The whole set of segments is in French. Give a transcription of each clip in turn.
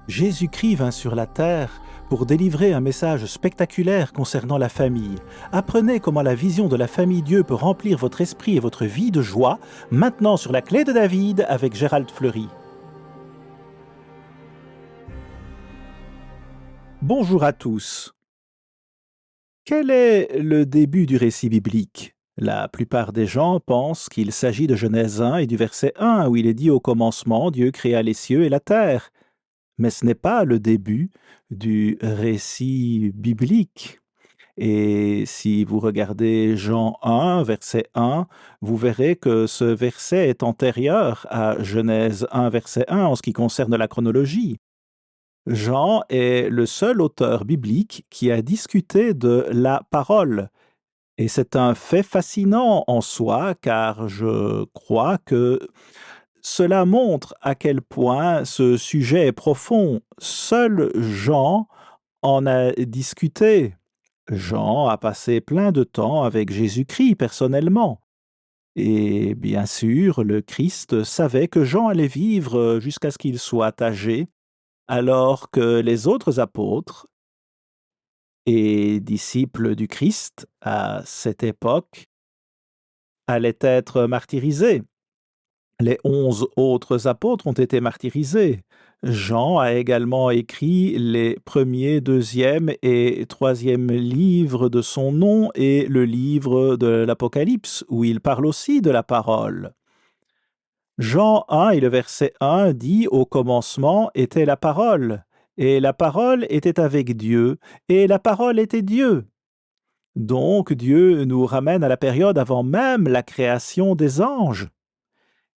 Jésus-Christ vint sur la terre pour délivrer un message spectaculaire concernant la famille. Apprenez comment la vision de la famille Dieu peut remplir votre esprit et votre vie de joie, maintenant sur la clé de David avec Gérald Fleury. Bonjour à tous. Quel est le début du récit biblique? La plupart des gens pensent qu'il s'agit de Genèse 1 et du verset 1 où il est dit au commencement Dieu créa les cieux et la terre. Mais ce n'est pas le début du récit biblique. Et si vous regardez Jean 1, verset 1, vous verrez que ce verset est antérieur à Genèse 1, verset 1 en ce qui concerne la chronologie. Jean est le seul auteur biblique qui a discuté de la parole. Et c'est un fait fascinant en soi, car je crois que cela montre à quel point ce sujet est profond. Seul Jean en a discuté. Jean a passé plein de temps avec Jésus-Christ personnellement. Et bien sûr, le Christ savait que Jean allait vivre jusqu'à ce qu'il soit âgé, alors que les autres apôtres et disciples du Christ à cette époque allaient être martyrisés. Les 11 autres apôtres ont été martyrisés. Jean a également écrit les premiers, deuxième et troisième livres de son nom et le livre de l'Apocalypse, où il parle aussi de la parole. Jean 1 et le verset 1 dit « Au commencement était la parole, et la parole était avec Dieu, et la parole était Dieu. » Donc Dieu nous ramène à la période avant même la création des anges.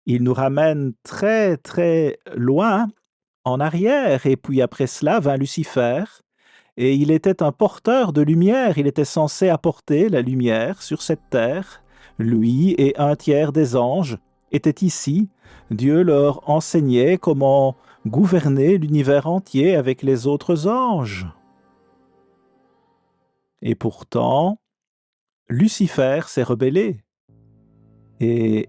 Il nous ramène très très loin en arrière, et puis après cela vint Lucifer, et il était un porteur de lumière, il était censé apporter la lumière sur cette terre. Lui et un tiers des anges étaient ici. Dieu leur enseignait comment gouverner l'univers entier avec les autres anges. Et pourtant, Lucifer s'est rebellé, et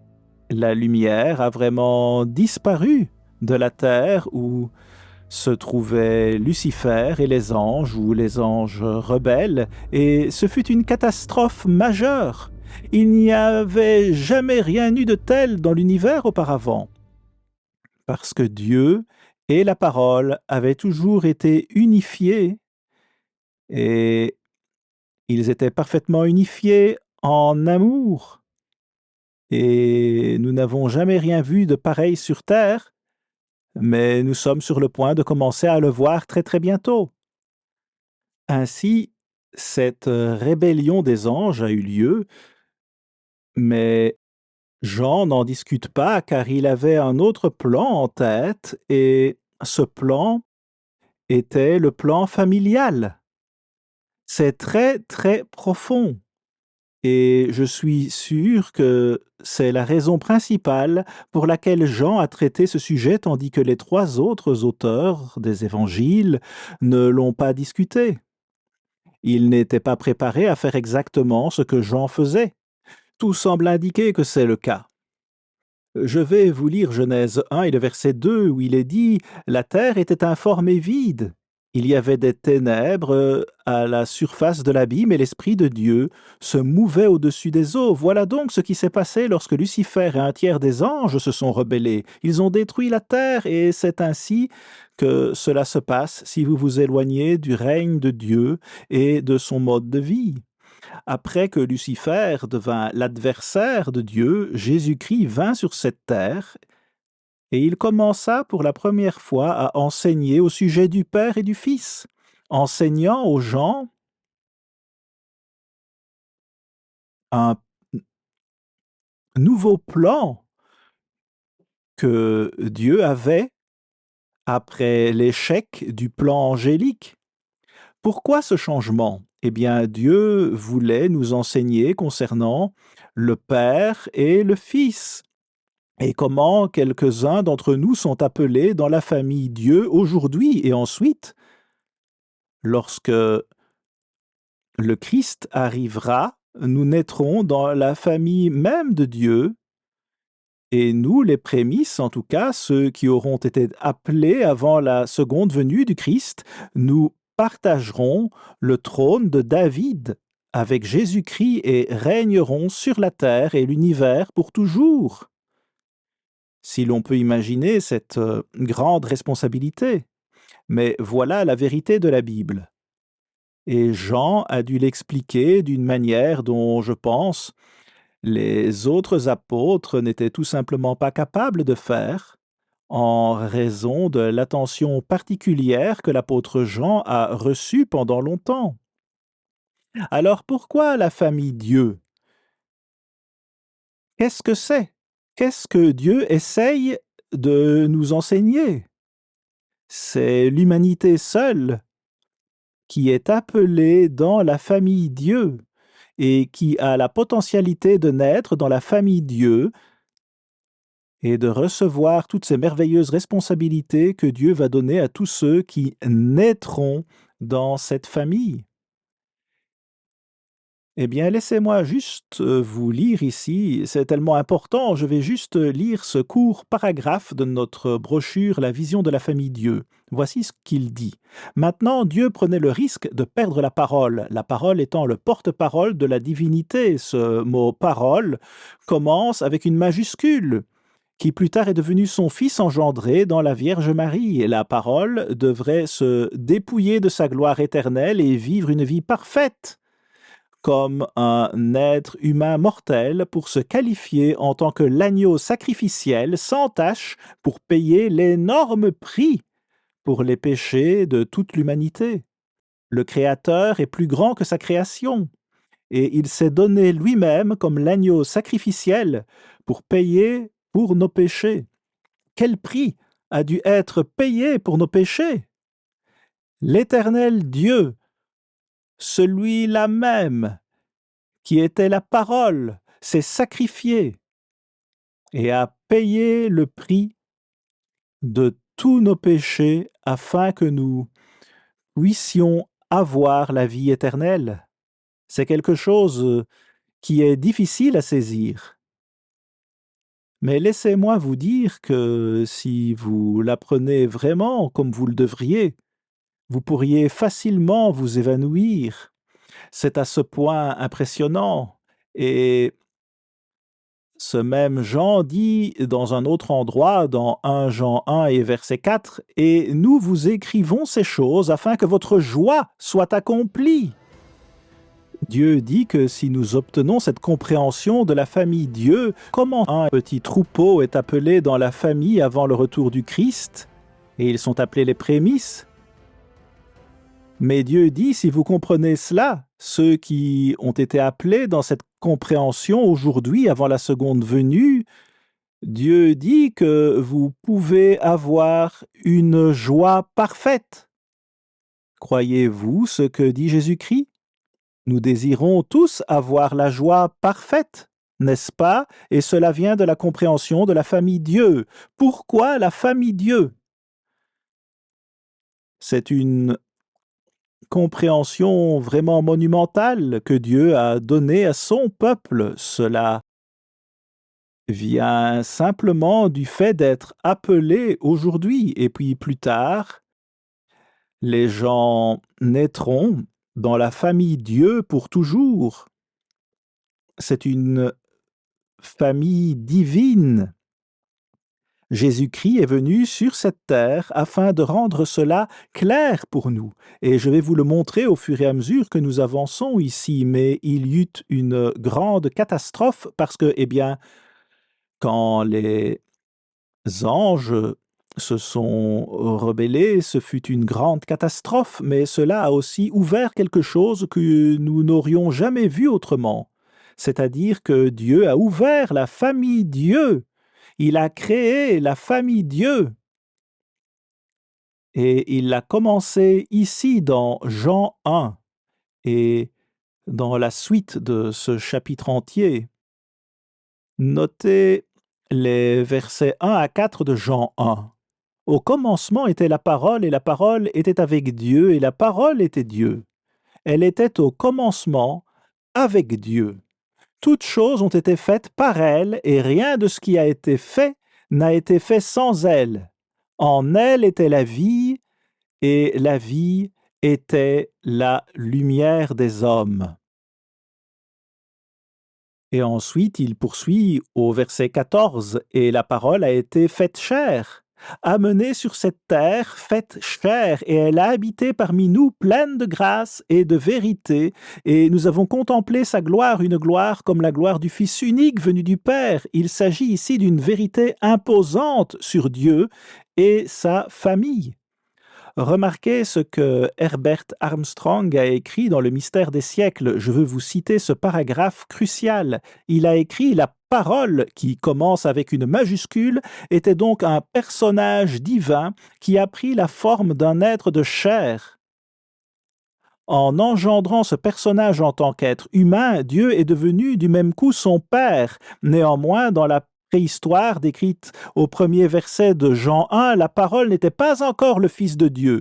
la lumière a vraiment disparu de la terre où se trouvaient Lucifer et les anges, ou les anges rebelles, et ce fut une catastrophe majeure. Il n'y avait jamais rien eu de tel dans l'univers auparavant, parce que Dieu et la parole avaient toujours été unifiés, et ils étaient parfaitement unifiés en amour. Et nous n'avons jamais rien vu de pareil sur terre, mais nous sommes sur le point de commencer à le voir très très bientôt. Ainsi, cette rébellion des anges a eu lieu, mais Jean n'en discute pas car il avait un autre plan en tête, et ce plan était le plan familial. C'est très très profond, et je suis sûr que c'est la raison principale pour laquelle Jean a traité ce sujet tandis que les 3 autres auteurs des évangiles ne l'ont pas discuté. Ils n'étaient pas préparés à faire exactement ce que Jean faisait. Tout semble indiquer que c'est le cas. Je vais vous lire Genèse 1 et le verset 2 où il est dit « La terre était informe et vide. Il y avait des ténèbres à la surface de l'abîme et l'Esprit de Dieu se mouvait au-dessus des eaux. Voilà donc ce qui s'est passé lorsque Lucifer et un tiers des anges se sont rebellés. Ils ont détruit la terre et c'est ainsi que cela se passe si vous vous éloignez du règne de Dieu et de son mode de vie. » Après que Lucifer devint l'adversaire de Dieu, Jésus-Christ vint sur cette terre et il commença pour la première fois à enseigner au sujet du Père et du Fils, enseignant aux gens un nouveau plan que Dieu avait après l'échec du plan angélique. Pourquoi ce changement? Eh bien, Dieu voulait nous enseigner concernant le Père et le Fils, et comment quelques-uns d'entre nous sont appelés dans la famille Dieu aujourd'hui. Et ensuite, lorsque le Christ arrivera, nous naîtrons dans la famille même de Dieu, Et nous, les prémices, en tout cas, ceux qui auront été appelés avant la seconde venue du Christ, nous partagerons le trône de David avec Jésus-Christ et régnerons sur la terre et l'univers pour toujours. Si l'on peut imaginer cette grande responsabilité. Mais voilà la vérité de la Bible. Et Jean a dû l'expliquer d'une manière dont, je pense, les autres apôtres n'étaient tout simplement pas capables de faire, en raison de l'attention particulière que l'apôtre Jean a reçue pendant longtemps. Alors pourquoi la famille Dieu? Qu'est-ce que c'est? Qu'est-ce que Dieu essaye de nous enseigner? C'est l'humanité seule qui est appelée dans la famille Dieu et qui a la potentialité de naître dans la famille Dieu et de recevoir toutes ces merveilleuses responsabilités que Dieu va donner à tous ceux qui naîtront dans cette famille. Eh bien, laissez-moi juste vous lire ici, c'est tellement important, je vais juste lire ce court paragraphe de notre brochure La vision de la famille Dieu. Voici ce qu'il dit. Maintenant, Dieu prenait le risque de perdre la parole étant le porte-parole de la divinité. Ce mot parole commence avec une majuscule, qui plus tard est devenu son fils engendré dans la Vierge Marie. Et la parole devrait se dépouiller de sa gloire éternelle et vivre une vie parfaite comme un être humain mortel pour se qualifier en tant que l'agneau sacrificiel sans tache pour payer l'énorme prix pour les péchés de toute l'humanité. Le Créateur est plus grand que sa création et il s'est donné lui-même comme l'agneau sacrificiel pour payer pour nos péchés. Quel prix a dû être payé pour nos péchés? L'Éternel Dieu, celui-là même, qui était la parole, s'est sacrifié et a payé le prix de tous nos péchés afin que nous puissions avoir la vie éternelle. C'est quelque chose qui est difficile à saisir. Mais laissez-moi vous dire que si vous l'apprenez vraiment comme vous le devriez, vous pourriez facilement vous évanouir. C'est à ce point impressionnant. Et ce même Jean dit dans un autre endroit, dans 1 Jean 1 et verset 4, « Et nous vous écrivons ces choses afin que votre joie soit accomplie. » Dieu dit que si nous obtenons cette compréhension de la famille Dieu, comment un petit troupeau est appelé dans la famille avant le retour du Christ, et ils sont appelés les prémices. Mais Dieu dit, si vous comprenez cela, ceux qui ont été appelés dans cette compréhension aujourd'hui avant la seconde venue, Dieu dit que vous pouvez avoir une joie parfaite. Croyez-vous ce que dit Jésus-Christ? Nous désirons tous avoir la joie parfaite, n'est-ce pas? Et cela vient de la compréhension de la famille Dieu. Pourquoi la famille Dieu? C'est une compréhension vraiment monumentale que Dieu a donnée à son peuple. Cela vient simplement du fait d'être appelé aujourd'hui. Et puis plus tard, les gens naîtront dans la famille Dieu pour toujours. C'est une famille divine. Jésus-Christ est venu sur cette terre afin de rendre cela clair pour nous. Et je vais vous le montrer au fur et à mesure que nous avançons ici. Mais il y eut une grande catastrophe parce que, eh bien, quand les anges se sont rebellés, ce fut une grande catastrophe, mais cela a aussi ouvert quelque chose que nous n'aurions jamais vu autrement. C'est-à-dire que Dieu a ouvert la famille Dieu. Il a créé la famille Dieu. Et il l'a commencé ici dans Jean 1 et dans la suite de ce chapitre entier. Notez les versets 1 à 4 de Jean 1. Au commencement était la parole, et la parole était avec Dieu, et la parole était Dieu. Elle était au commencement avec Dieu. Toutes choses ont été faites par elle, et rien de ce qui a été fait n'a été fait sans elle. En elle était la vie, et la vie était la lumière des hommes. Et ensuite, il poursuit au verset 14, « Et la parole a été faite chair, amenée sur cette terre, faite chair, et elle a habité parmi nous, pleine de grâce et de vérité, et nous avons contemplé sa gloire, une gloire comme la gloire du Fils unique venu du Père. » Il s'agit ici d'une vérité imposante sur Dieu et sa famille. Remarquez ce que Herbert Armstrong a écrit dans Le mystère des siècles. Je veux vous citer ce paragraphe crucial. Il a écrit: La parole, qui commence avec une majuscule, était donc un personnage divin qui a pris la forme d'un être de chair. En engendrant ce personnage en tant qu'être humain, Dieu est devenu du même coup son Père. Néanmoins, dans la préhistoire décrite au premier verset de Jean 1, la parole n'était pas encore le Fils de Dieu.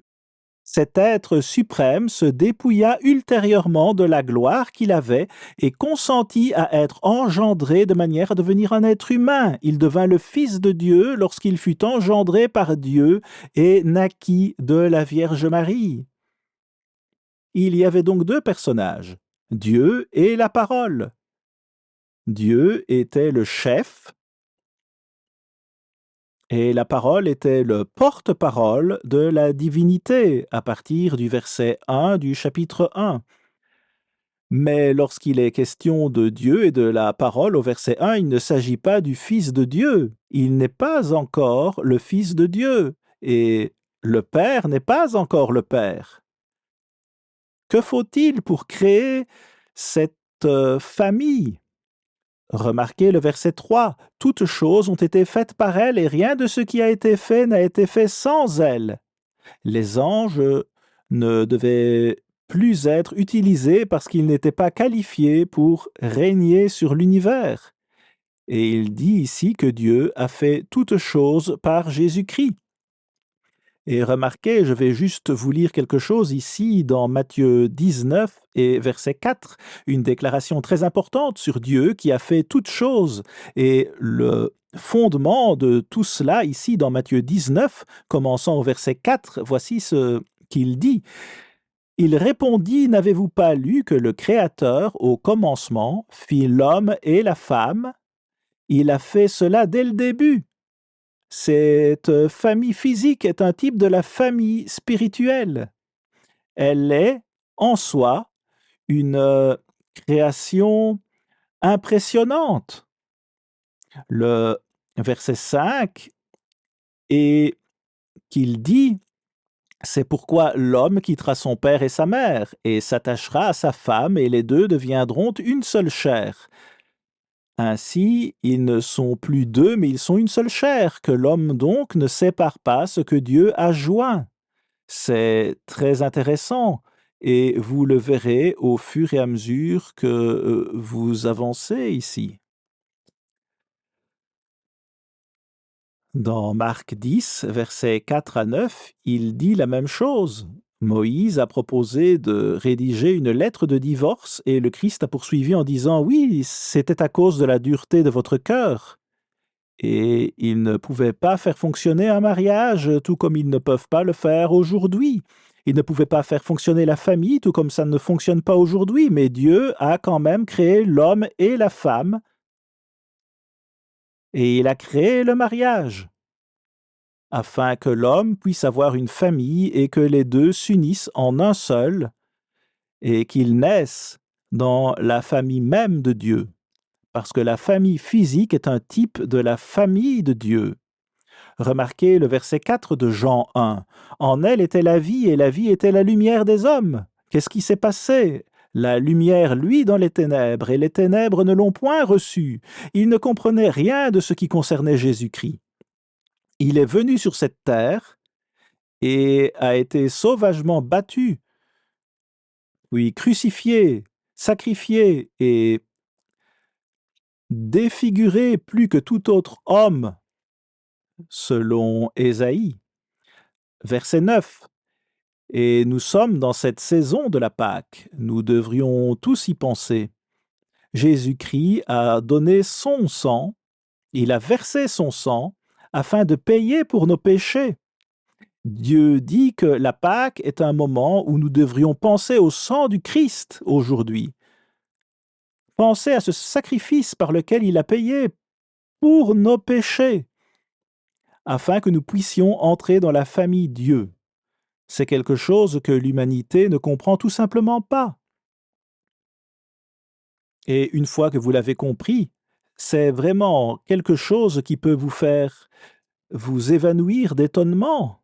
Cet être suprême se dépouilla ultérieurement de la gloire qu'il avait et consentit à être engendré de manière à devenir un être humain. Il devint le Fils de Dieu lorsqu'il fut engendré par Dieu et naquit de la Vierge Marie. Il y avait donc deux personnages, Dieu et la parole. Dieu était le chef et la parole était le porte-parole de la divinité à partir du verset 1 du chapitre 1. Mais lorsqu'il est question de Dieu et de la parole au verset 1, il ne s'agit pas du Fils de Dieu. Il n'est pas encore le Fils de Dieu et le Père n'est pas encore le Père. Que faut-il pour créer cette famille? Remarquez le verset 3. Toutes choses ont été faites par elle et rien de ce qui a été fait n'a été fait sans elle. Les anges ne devaient plus être utilisés parce qu'ils n'étaient pas qualifiés pour régner sur l'univers. Et il dit ici que Dieu a fait toutes choses par Jésus-Christ. Et remarquez, je vais juste vous lire quelque chose ici dans Matthieu 19 et verset 4, une déclaration très importante sur Dieu qui a fait toutes choses. Et le fondement de tout cela ici dans Matthieu 19, commençant au verset 4, voici ce qu'il dit. Il répondit: N'avez-vous pas lu que le Créateur, au commencement, fit l'homme et la femme? Il a fait cela dès le début. Cette famille physique est un type de la famille spirituelle. Elle est, en soi, une création impressionnante. Le verset 5 est qu'il dit: C'est pourquoi l'homme quittera son père et sa mère, et s'attachera à sa femme, et les deux deviendront une seule chair. Ainsi, ils ne sont plus deux, mais ils sont une seule chair, que l'homme donc ne sépare pas ce que Dieu a joint. C'est très intéressant, et vous le verrez au fur et à mesure que vous avancez ici. Dans Marc 10, versets 4 à 9, il dit la même chose. Moïse a proposé de rédiger une lettre de divorce et le Christ a poursuivi en disant: Oui, c'était à cause de la dureté de votre cœur. Et ils ne pouvaient pas faire fonctionner un mariage, tout comme ils ne peuvent pas le faire aujourd'hui. Ils ne pouvaient pas faire fonctionner la famille, tout comme ça ne fonctionne pas aujourd'hui, mais Dieu a quand même créé l'homme et la femme, et il a créé le mariage, afin que l'homme puisse avoir une famille et que les deux s'unissent en un seul, et qu'ils naissent dans la famille même de Dieu, parce que la famille physique est un type de la famille de Dieu. Remarquez le verset 4 de Jean 1. En elle était la vie, et la vie était la lumière des hommes. Qu'est-ce qui s'est passé? La lumière luit dans les ténèbres, et les ténèbres ne l'ont point reçue. Ils ne comprenaient rien de ce qui concernait Jésus-Christ. Il est venu sur cette terre et a été sauvagement battu, puis crucifié, sacrifié et défiguré plus que tout autre homme, selon Ésaïe. Verset 9. Et nous sommes dans cette saison de la Pâque. Nous devrions tous y penser. Jésus-Christ a donné son sang, il a versé son sang afin de payer pour nos péchés. Dieu dit que la Pâque est un moment où nous devrions penser au sang du Christ aujourd'hui. Pensez à ce sacrifice par lequel il a payé pour nos péchés, afin que nous puissions entrer dans la famille Dieu. C'est quelque chose que l'humanité ne comprend tout simplement pas. Et une fois que vous l'avez compris, c'est vraiment quelque chose qui peut vous faire vous évanouir d'étonnement.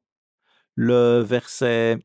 Le verset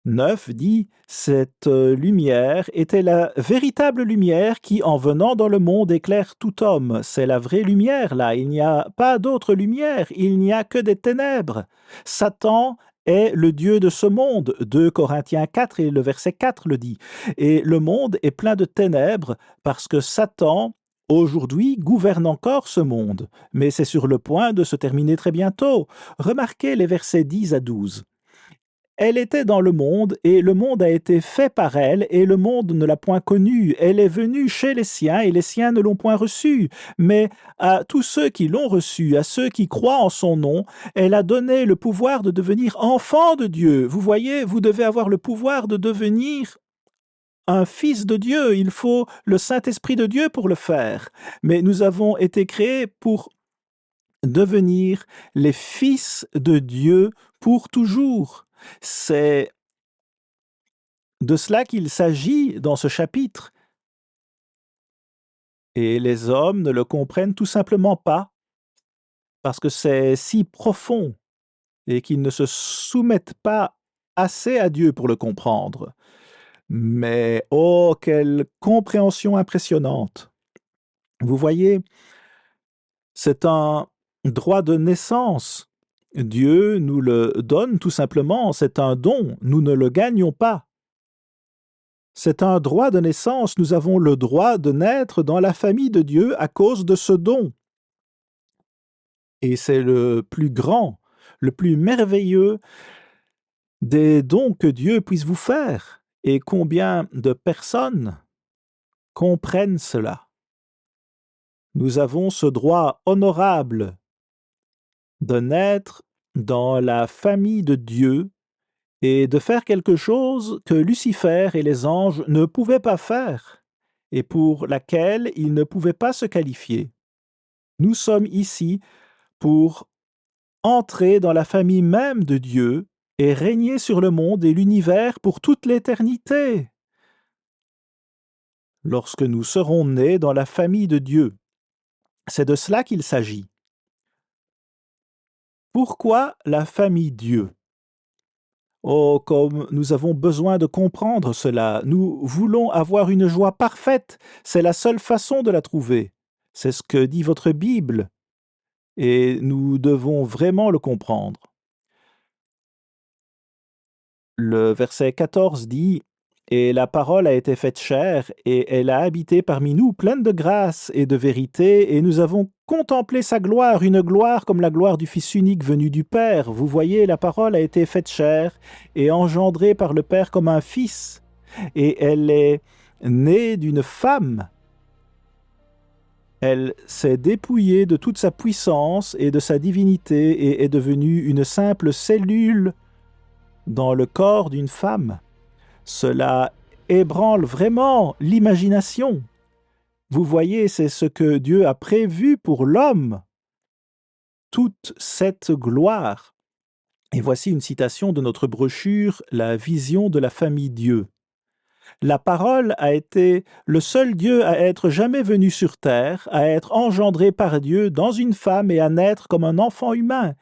9 dit « Cette lumière était la véritable lumière qui, en venant dans le monde, éclaire tout homme. » C'est la vraie lumière, là. Il n'y a pas d'autre lumière. Il n'y a que des ténèbres. Satan est le Dieu de ce monde. 2 Corinthiens 4 et le verset 4 le dit. Et le monde est plein de ténèbres parce que Satan, aujourd'hui, gouverne encore ce monde. Mais c'est sur le point de se terminer très bientôt. Remarquez les versets 10 à 12. Elle était dans le monde, et le monde a été fait par elle, et le monde ne l'a point connue. Elle est venue chez les siens, et les siens ne l'ont point reçue. Mais à tous ceux qui l'ont reçue, à ceux qui croient en son nom, elle a donné le pouvoir de devenir enfants de Dieu. Vous voyez, vous devez avoir le pouvoir de devenir un fils de Dieu. Il faut le Saint-Esprit de Dieu pour le faire. Mais nous avons été créés pour devenir les fils de Dieu pour toujours. C'est de cela qu'il s'agit dans ce chapitre. Et les hommes ne le comprennent tout simplement pas, parce que c'est si profond et qu'ils ne se soumettent pas assez à Dieu pour le comprendre. Mais oh, quelle compréhension impressionnante! Vous voyez, c'est un droit de naissance. Dieu nous le donne tout simplement, c'est un don, nous ne le gagnons pas. C'est un droit de naissance, nous avons le droit de naître dans la famille de Dieu à cause de ce don. Et c'est le plus grand, le plus merveilleux des dons que Dieu puisse vous faire. Et combien de personnes comprennent cela? Nous avons ce droit honorable de naître dans la famille de Dieu et de faire quelque chose que Lucifer et les anges ne pouvaient pas faire et pour laquelle ils ne pouvaient pas se qualifier. Nous sommes ici pour entrer dans la famille même de Dieu et régner sur le monde et l'univers pour toute l'éternité. Lorsque nous serons nés dans la famille de Dieu, c'est de cela qu'il s'agit. Pourquoi la famille Dieu? Oh, comme nous avons besoin de comprendre cela. Nous voulons avoir une joie parfaite. C'est la seule façon de la trouver. C'est ce que dit votre Bible. Et nous devons vraiment le comprendre. Le verset 14 dit « Et la parole a été faite chair, et elle a habité parmi nous, pleine de grâce et de vérité, et nous avons contemplé sa gloire, une gloire comme la gloire du Fils unique venu du Père. » Vous voyez, la parole a été faite chair et engendrée par le Père comme un fils, et elle est née d'une femme. Elle s'est dépouillée de toute sa puissance et de sa divinité et est devenue une simple cellule dans le corps d'une femme. Cela ébranle vraiment l'imagination. Vous voyez, c'est ce que Dieu a prévu pour l'homme, toute cette gloire. Et voici une citation de notre brochure « La vision de la famille Dieu ». La parole a été le seul Dieu à être jamais venu sur terre, à être engendré par Dieu dans une femme et à naître comme un enfant humain.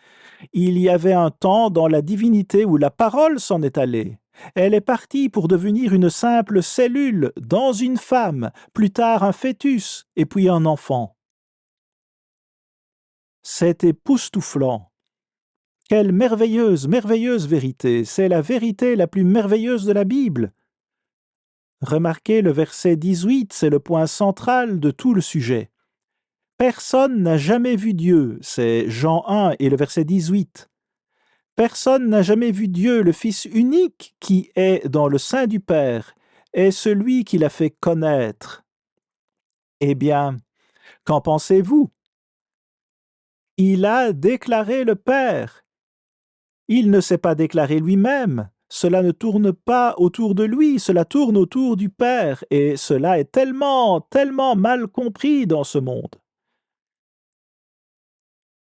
Il y avait un temps dans la divinité où la parole s'en est allée. Elle est partie pour devenir une simple cellule dans une femme, plus tard un fœtus, et puis un enfant. C'est époustouflant. Quelle merveilleuse, merveilleuse vérité! C'est la vérité la plus merveilleuse de la Bible. Remarquez le verset 18, c'est le point central de tout le sujet. Personne n'a jamais vu Dieu, c'est Jean 1 et le verset 18. Personne n'a jamais vu Dieu, le Fils unique qui est dans le sein du Père, est celui qui l'a fait connaître. Eh bien, qu'en pensez-vous? Il a déclaré le Père. Il ne s'est pas déclaré lui-même. Cela ne tourne pas autour de lui, cela tourne autour du Père, et cela est tellement, tellement mal compris dans ce monde.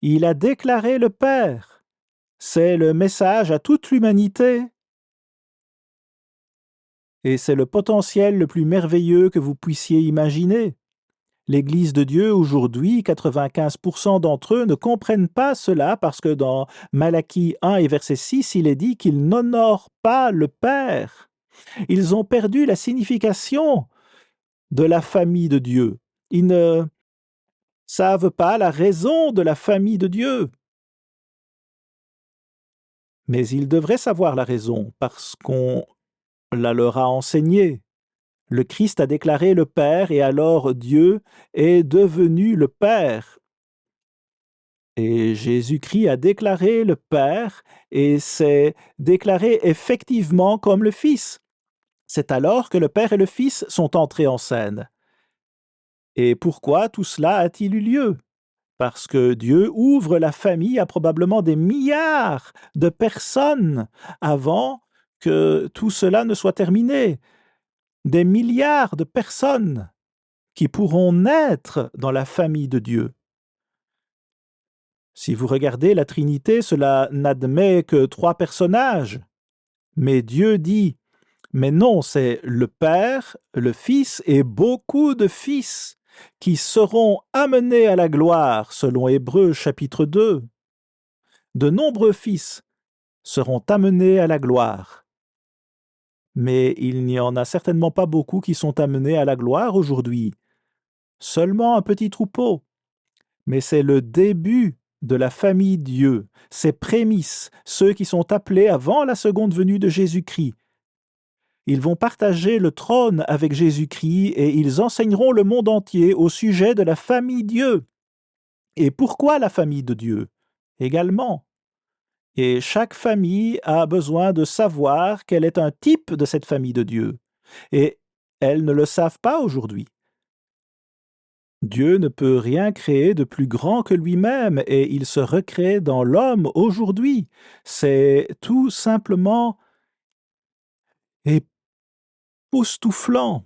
Il a déclaré le Père. C'est le message à toute l'humanité. Et c'est le potentiel le plus merveilleux que vous puissiez imaginer. L'Église de Dieu aujourd'hui, 95% d'entre eux ne comprennent pas cela parce que dans Malachie 1 et verset 6, il est dit qu'ils n'honorent pas le Père. Ils ont perdu la signification de la famille de Dieu. Ils ne savent pas la raison de la famille de Dieu. Mais ils devraient savoir la raison parce qu'on la leur a enseignée. Le Christ a déclaré le Père et alors Dieu est devenu le Père. Et Jésus-Christ a déclaré le Père et s'est déclaré effectivement comme le Fils. C'est alors que le Père et le Fils sont entrés en scène. Et pourquoi tout cela a-t-il eu lieu? Parce que Dieu ouvre la famille à probablement des milliards de personnes avant que tout cela ne soit terminé. Des milliards de personnes qui pourront naître dans la famille de Dieu. Si vous regardez la Trinité, cela n'admet que 3 personnages. Mais Dieu dit, mais non, c'est le Père, le Fils et beaucoup de fils qui seront amenés à la gloire, selon Hébreux chapitre 2. De nombreux fils seront amenés à la gloire. Mais il n'y en a certainement pas beaucoup qui sont amenés à la gloire aujourd'hui. Seulement un petit troupeau. Mais c'est le début de la famille Dieu, ses prémices, ceux qui sont appelés avant la seconde venue de Jésus-Christ. Ils vont partager le trône avec Jésus-Christ et ils enseigneront le monde entier au sujet de la famille Dieu. Et pourquoi la famille de Dieu? Également. Et chaque famille a besoin de savoir quel est un type de cette famille de Dieu. Et elles ne le savent pas aujourd'hui. Dieu ne peut rien créer de plus grand que lui-même et il se recrée dans l'homme aujourd'hui. C'est tout simplement époustouflant.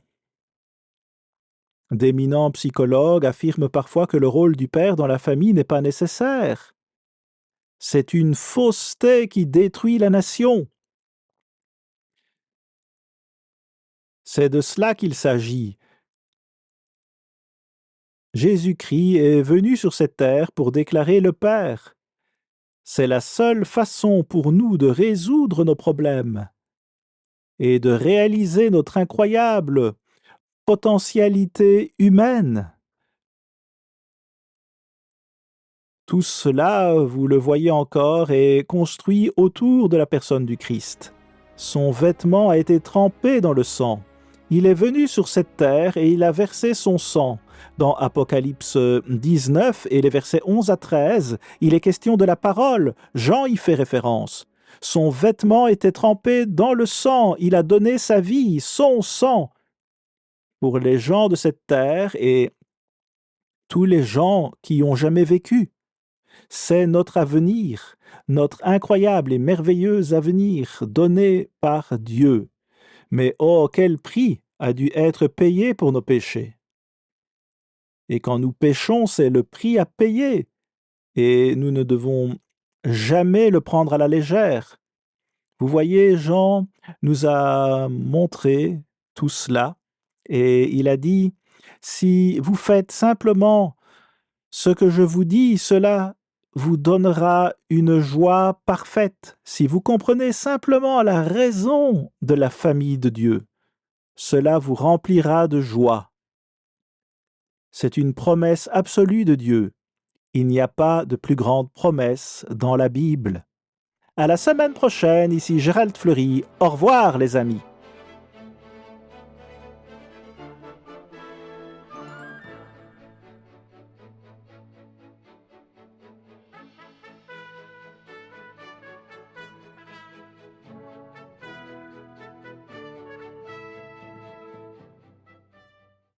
D'éminents psychologues affirment parfois que le rôle du père dans la famille n'est pas nécessaire. C'est une fausseté qui détruit la nation. C'est de cela qu'il s'agit. Jésus-Christ est venu sur cette terre pour déclarer le Père. C'est la seule façon pour nous de résoudre nos problèmes et de réaliser notre incroyable potentialité humaine. Tout cela, vous le voyez encore, est construit autour de la personne du Christ. Son vêtement a été trempé dans le sang. Il est venu sur cette terre et il a versé son sang. Dans Apocalypse 19 et les versets 11 à 13, il est question de la parole. Jean y fait référence. Son vêtement était trempé dans le sang. Il a donné sa vie, son sang, pour les gens de cette terre et tous les gens qui ont jamais vécu. C'est notre avenir, notre incroyable et merveilleux avenir donné par Dieu. Mais oh, quel prix a dû être payé pour nos péchés. Et quand nous péchons, c'est le prix à payer. Et nous ne devons jamais le prendre à la légère. Vous voyez, Jean nous a montré tout cela. Et il a dit, si vous faites simplement ce que je vous dis, cela vous donnera une joie parfaite. Si vous comprenez simplement la raison de la famille de Dieu, cela vous remplira de joie. C'est une promesse absolue de Dieu. Il n'y a pas de plus grande promesse dans la Bible. À la semaine prochaine, ici Gérald Fleury. Au revoir les amis.